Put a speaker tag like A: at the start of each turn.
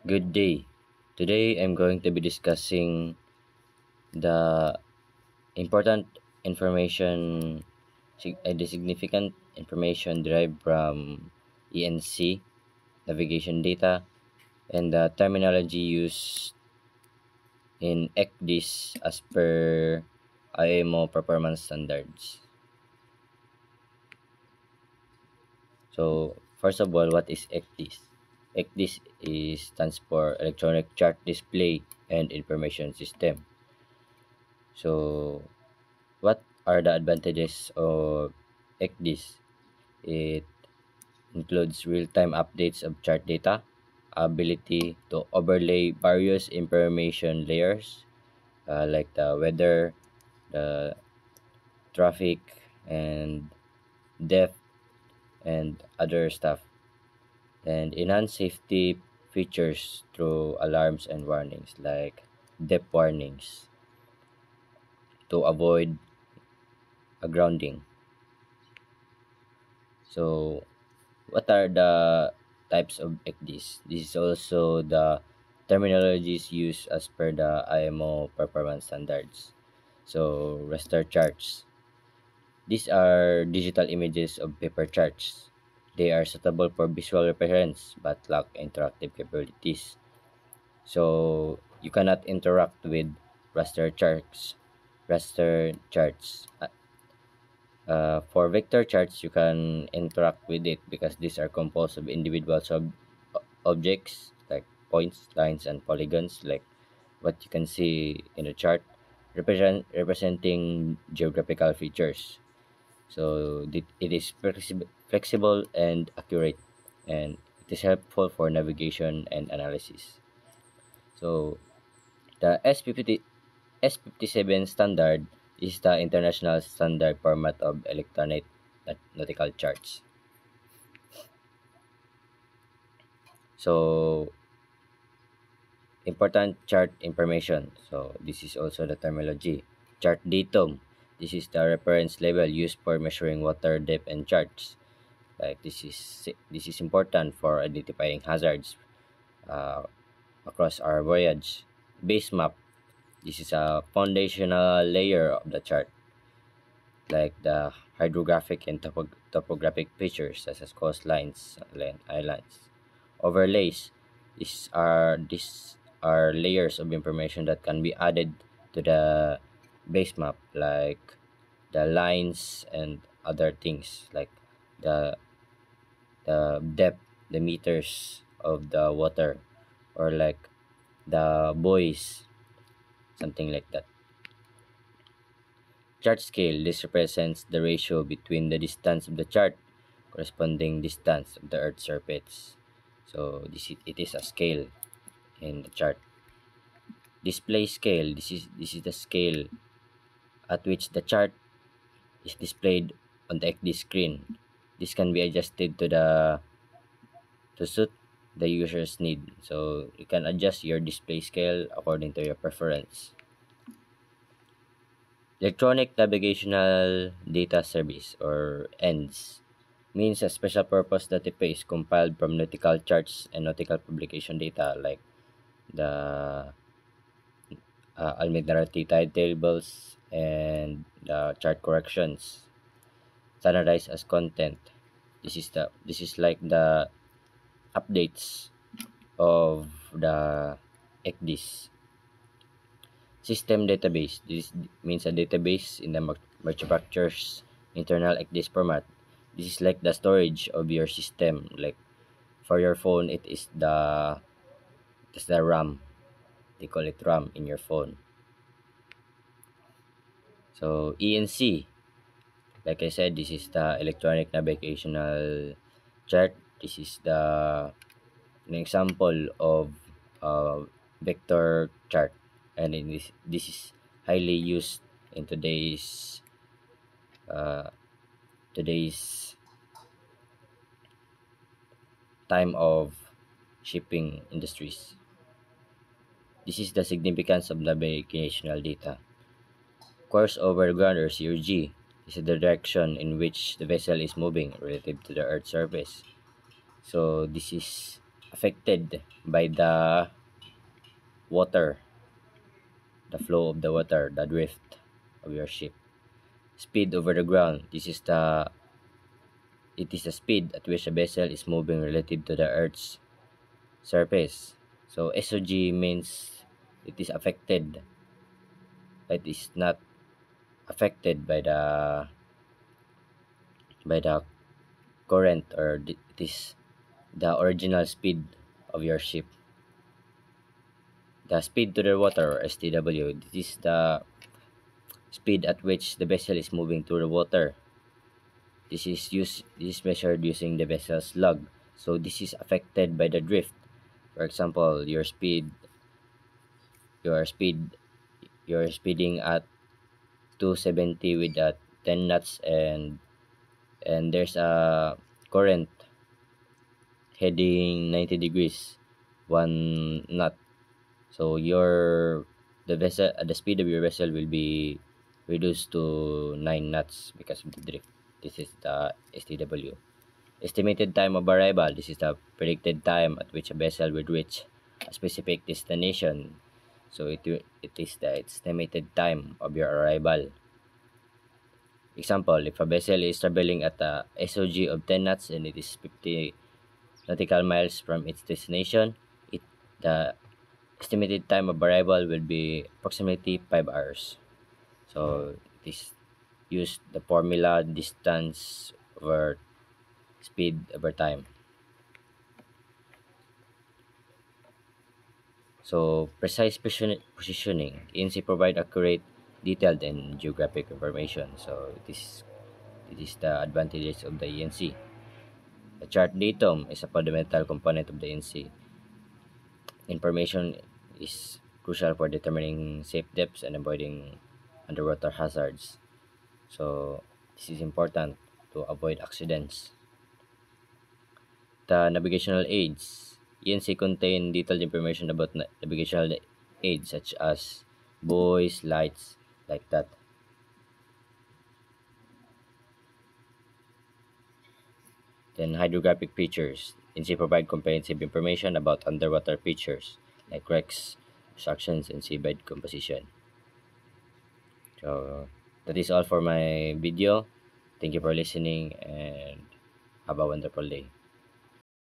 A: Good day. Today I'm going to be discussing the important information, the significant information derived from ENC, navigation data, and the terminology used in ECDIS as per IMO performance standards. So, first of all, what is ECDIS? ECDIS stands for Electronic Chart Display and Information System. So, what are the advantages of ECDIS? It includes real-time updates of chart data, ability to overlay various information layers like the weather, the traffic, and depth, and other stuff, and enhance safety features through alarms and warnings like depth warnings to avoid a grounding. So, what are the types of ECDIS? This is also the terminologies used as per the IMO performance standards. So, raster charts. These are digital images of paper charts. They are suitable for visual reference but lack interactive capabilities. So, you cannot interact with raster charts. Raster charts. For vector charts, you can interact with it because these are composed of individual objects like points, lines, and polygons, like what you can see in the chart, representing geographical features. So it is flexible and accurate, and it is helpful for navigation and analysis. So the S57 standard is the international standard format of electronic nautical charts. So, important chart information. So, this is also the terminology. Chart datum. This is the reference level used for measuring water depth and charts. Like this is important for identifying hazards uh, across our voyage. Base map. This is a foundational layer of the chart, like the hydrographic and topographic features such as coastlines and islands. Overlays. These are layers of information that can be added to the base map, like the lines and other things like the the depth, the meters of the water, or like the buoys, something like that. Chart scale. This represents the ratio between the distance of the chart corresponding distance of the Earth's surface. So it is a scale in the chart. Display scale. This is the scale at which the chart is displayed on the XD screen. This can be adjusted to suit the user's need. So you can adjust your display scale according to your preference. Electronic Navigational Data Service, or ENDS, means a special purpose database compiled from nautical charts and nautical publication data like the Almiralty tide tables and the chart corrections standardized as content. This is like the updates of the ECDIS. System database. This means a database in the manufacturer's internal ECDIS format. This is like the storage of your system. Like for your phone, it's the RAM. They call it RAM in your phone. So ENC, like I said, this is the electronic navigational chart. This is an example of vector chart, and this is highly used in uh, today's time of shipping industries. This is the significance of navigational data. Course over ground, or COG, is the direction in which the vessel is moving relative to the Earth's surface. So this is affected by the water, the flow of the water, the drift of your ship. Speed over the ground. It is the speed at which a vessel is moving relative to the Earth's surface. So SOG means it is affected. It is not affected by the current, or it is the original speed of your ship. The speed to the water, or STW, this is the speed at which the vessel is moving through the water. This is measured using the vessel's log. So this is affected by the drift. For example, your speed you're speeding at 270 with 10 knots, and there's a current heading 90 degrees, 1 knot. So the speed of your vessel will be reduced to 9 knots because of the drift. This is the STW. Estimated time of arrival. This is the predicted time at which a vessel will reach a specific destination. So it is the estimated time of your arrival. Example, if a vessel is traveling at a SOG of 10 knots and it is 50 nautical miles from its destination, the estimated time of arrival will be approximately 5 hours. So it is use the formula distance over speed over time. So precise positioning. ENC provide accurate, detailed, and geographic information. So it is the advantages of the ENC. The chart datum is a fundamental component of the ENC. Information is crucial for determining safe depths and avoiding underwater hazards. So this is important to avoid accidents. The navigational aids. ENC contain detailed information about navigational aids such as buoys, lights, like that. Then hydrographic features. ENC provide comprehensive information about underwater features like wrecks, obstructions, and seabed composition. So that is all for my video. Thank you for listening and have a wonderful day.